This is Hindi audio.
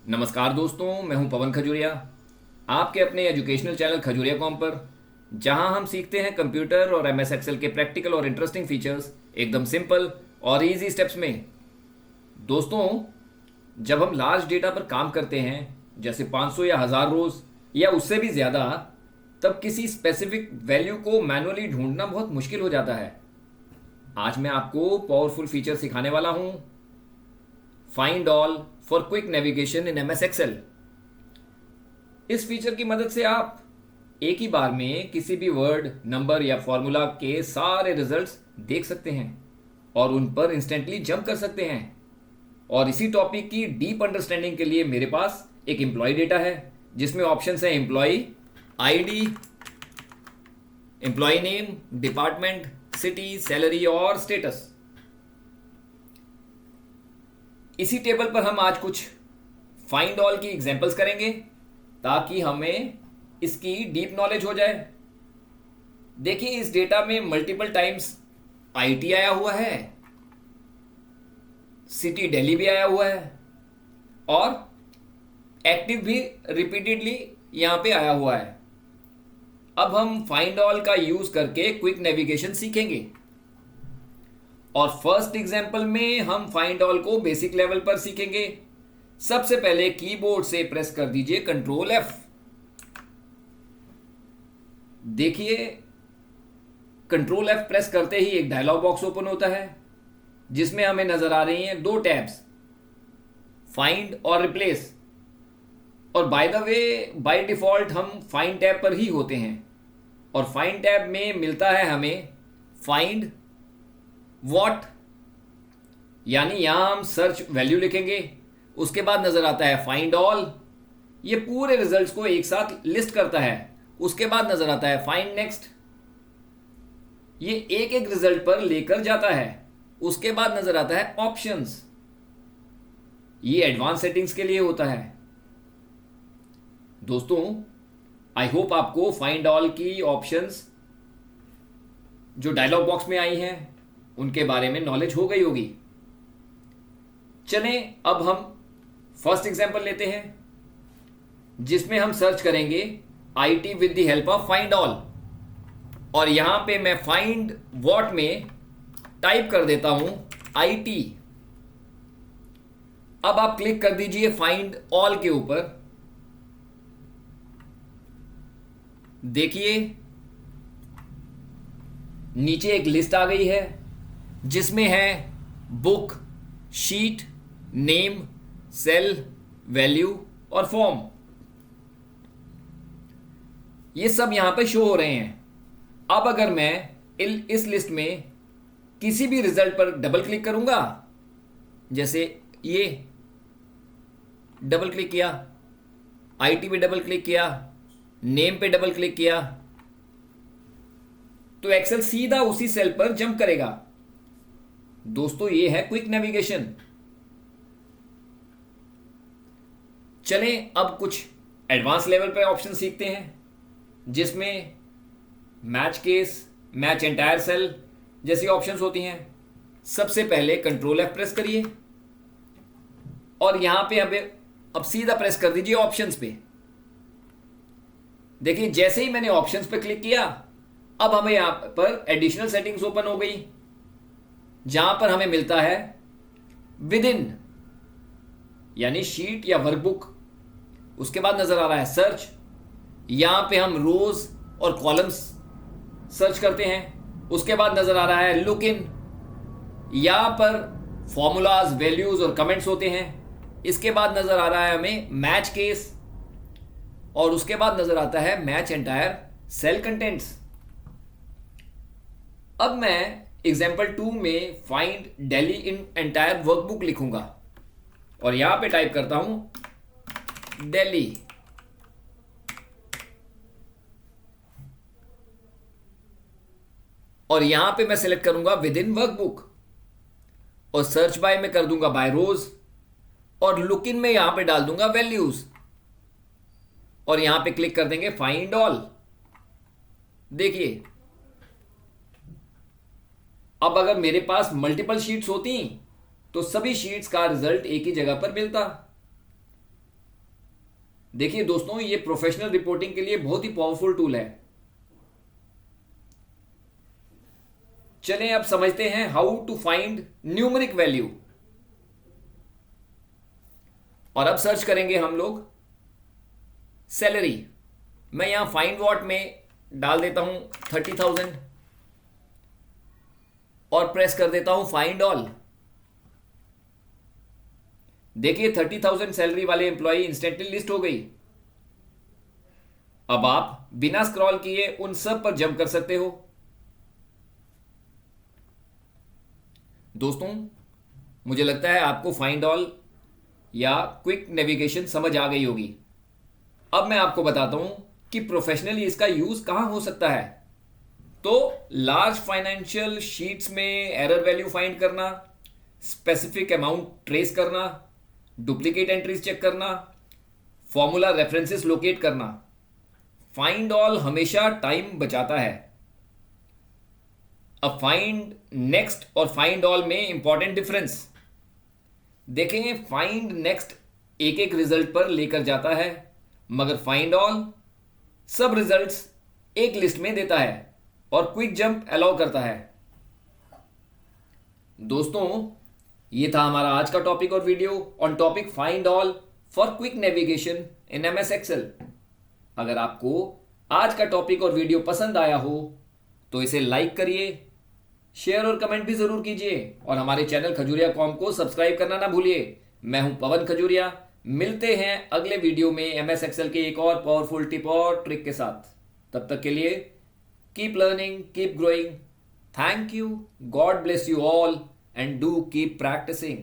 नमस्कार दोस्तों, मैं हूं पवन खजूरिया। आपके अपने एजुकेशनल चैनल खजूरिया कॉम पर, जहां हम सीखते हैं कंप्यूटर और एमएस एक्सेल के प्रैक्टिकल और इंटरेस्टिंग फीचर्स एकदम सिंपल और इजी स्टेप्स में। दोस्तों, जब हम लार्ज डेटा पर काम करते हैं, जैसे 500 या 1000 रोज या उससे भी ज़्यादा, तब किसी स्पेसिफिक वैल्यू को मैनुअली ढूंढना बहुत मुश्किल हो जाता है। आज मैं आपको पावरफुल फीचर सिखाने वाला हूं, find all for quick navigation in MS Excel. इस फीचर की मदद से आप एक ही बार में किसी भी वर्ड, नंबर या फॉर्मूला के सारे रिजल्ट्स देख सकते हैं और उन पर इंस्टेंटली जंप कर सकते हैं। और इसी टॉपिक की डीप अंडरस्टैंडिंग के लिए मेरे पास एक एम्प्लॉय डेटा है, जिसमें ऑप्शंस है employee ID, employee name, department, city, salary और स्टेटस। इसी टेबल पर हम आज कुछ फाइंड ऑल की एग्जांपल्स करेंगे ताकि हमें इसकी डीप नॉलेज हो जाए। देखिए, इस डेटा में मल्टीपल टाइम्स आईटी आया हुआ है, सिटी दिल्ली भी आया हुआ है और एक्टिव भी रिपीटेडली यहां पे आया हुआ है। अब हम फाइंड ऑल का यूज करके क्विक नेविगेशन सीखेंगे और फर्स्ट एग्जांपल में हम फाइंड ऑल को बेसिक लेवल पर सीखेंगे। सबसे पहले कीबोर्ड से प्रेस कर दीजिए कंट्रोल एफ। देखिए, कंट्रोल एफ प्रेस करते ही एक डायलॉग बॉक्स ओपन होता है, जिसमें हमें नजर आ रही हैं दो टैब्स, फाइंड और रिप्लेस। और by the way, by default हम फाइंड टैब पर ही होते हैं और फाइंड टैब में मिलता है हमें फाइंड व्हाट, यानी यहां हम सर्च वैल्यू लिखेंगे। उसके बाद नजर आता है फाइंड ऑल, ये पूरे रिजल्ट्स को एक साथ लिस्ट करता है। उसके बाद नजर आता है फाइंड नेक्स्ट, ये एक एक रिजल्ट पर लेकर जाता है। उसके बाद नजर आता है ऑप्शंस, ये एडवांस सेटिंग्स के लिए होता है। दोस्तों, आई होप आपको फाइंड ऑल की ऑप्शंस जो डायलॉग बॉक्स में आई हैं उनके बारे में नॉलेज हो गई होगी। चलें, अब हम फर्स्ट एग्जांपल लेते हैं, जिसमें हम सर्च करेंगे IT with the help of find all. और यहां पे मैं फाइंड व्हाट में टाइप कर देता हूं आईटी। अब आप क्लिक कर दीजिए फाइंड ऑल के ऊपर। देखिए, नीचे एक लिस्ट आ गई है, जिसमें है book, sheet, name, cell, value और फॉर्म। ये सब यहां पे शो हो रहे हैं। अब अगर मैं इस लिस्ट में किसी भी रिजल्ट पर डबल क्लिक करूंगा, जैसे ये डबल क्लिक किया, आईटी पे डबल क्लिक किया, नेम पे डबल क्लिक किया, तो एक्सेल सीधा उसी सेल पर जंप करेगा। दोस्तों, ये है क्विक नेविगेशन। चलें, अब कुछ एडवांस लेवल पे ऑप्शन सीखते हैं, जिसमें match case, match entire cell जैसी ऑप्शंस होती हैं। सबसे पहले कंट्रोल एफ प्रेस करिए और यहां पे अब सीधा प्रेस कर दीजिए ऑप्शंस पे। देखिए, जैसे ही मैंने ऑप्शंस पे क्लिक किया, अब हमें यहां पर एडिशनल सेटिंग्स ओपन हो गई, जहां पर हमें मिलता है विद इन, यानी शीट या वर्कबुक। उसके बाद नजर आ रहा है सर्च, यहां पे हम रोज और कॉलम्स सर्च करते हैं। उसके बाद नजर आ रहा है लुक इन, यहां पर फॉर्मूलाज, वैल्यूज और कमेंट्स होते हैं। इसके बाद नजर आ रहा है हमें मैच केस और उसके बाद नजर आता है मैच एंटायर सेल कंटेंट्स। अब मैं एग्जाम्पल 2 में find Delhi in entire workbook लिखूंगा और यहां पे टाइप करता हूं दिल्ली। और यहां पे मैं सिलेक्ट करूंगा विद इन वर्कबुक और सर्च बाय में कर दूंगा बाय रोज और लुक इन में यहां पे डाल दूंगा वैल्यूज और यहां पे क्लिक कर देंगे फाइंड ऑल। देखिए, अब अगर मेरे पास मल्टीपल शीट्स होती तो सभी शीट्स का रिजल्ट एक ही जगह पर मिलता। देखिए दोस्तों, ये प्रोफेशनल रिपोर्टिंग के लिए बहुत ही पावरफुल टूल है। चलें अब समझते हैं how to find numeric value. और अब सर्च करेंगे हम लोग सैलरी। मैं यहां फाइंड व्हाट में डाल देता हूं 30,000 और प्रेस कर देता हूं फाइंड ऑल। देखिए 30,000 सैलरी वाले एम्प्लॉय इंस्टेंटली लिस्ट हो गई। अब आप बिना स्क्रॉल किए उन सब पर जंप कर सकते हो। दोस्तों, मुझे लगता है आपको फाइंड ऑल या क्विक नेविगेशन समझ आ गई होगी। अब मैं आपको बताता हूं कि प्रोफेशनली इसका यूज कहां हो सकता है। तो लार्ज फाइनेंशियल शीट्स में एरर वैल्यू फाइंड करना, स्पेसिफिक अमाउंट ट्रेस करना, डुप्लीकेट एंट्रीज चेक करना, फॉर्मूला रेफरेंसेस लोकेट करना। फाइंड ऑल हमेशा टाइम बचाता है। अब फाइंड नेक्स्ट और फाइंड ऑल में इंपॉर्टेंट डिफरेंस देखेंगे। फाइंड नेक्स्ट एक एक रिजल्ट पर लेकर जाता है, मगर फाइंड ऑल सब रिजल्ट्स एक लिस्ट में देता है और क्विक जंप अलाउ करता है। दोस्तों, ये था हमारा आज का टॉपिक और video on topic find all for quick navigation in MS Excel. अगर आपको आज का टॉपिक और वीडियो पसंद आया हो तो इसे लाइक करिए, शेयर और कमेंट भी जरूर कीजिए और हमारे चैनल खजूरिया कॉम को सब्सक्राइब करना ना भूलिए। मैं हूं पवन खजूरिया। मिलते हैं अगले वीडियो में एमएस एक्सेल के एक और पावरफुल टिप और ट्रिक के साथ। तब तक के लिए keep learning, keep growing. Thank you, God bless you all and do keep practising.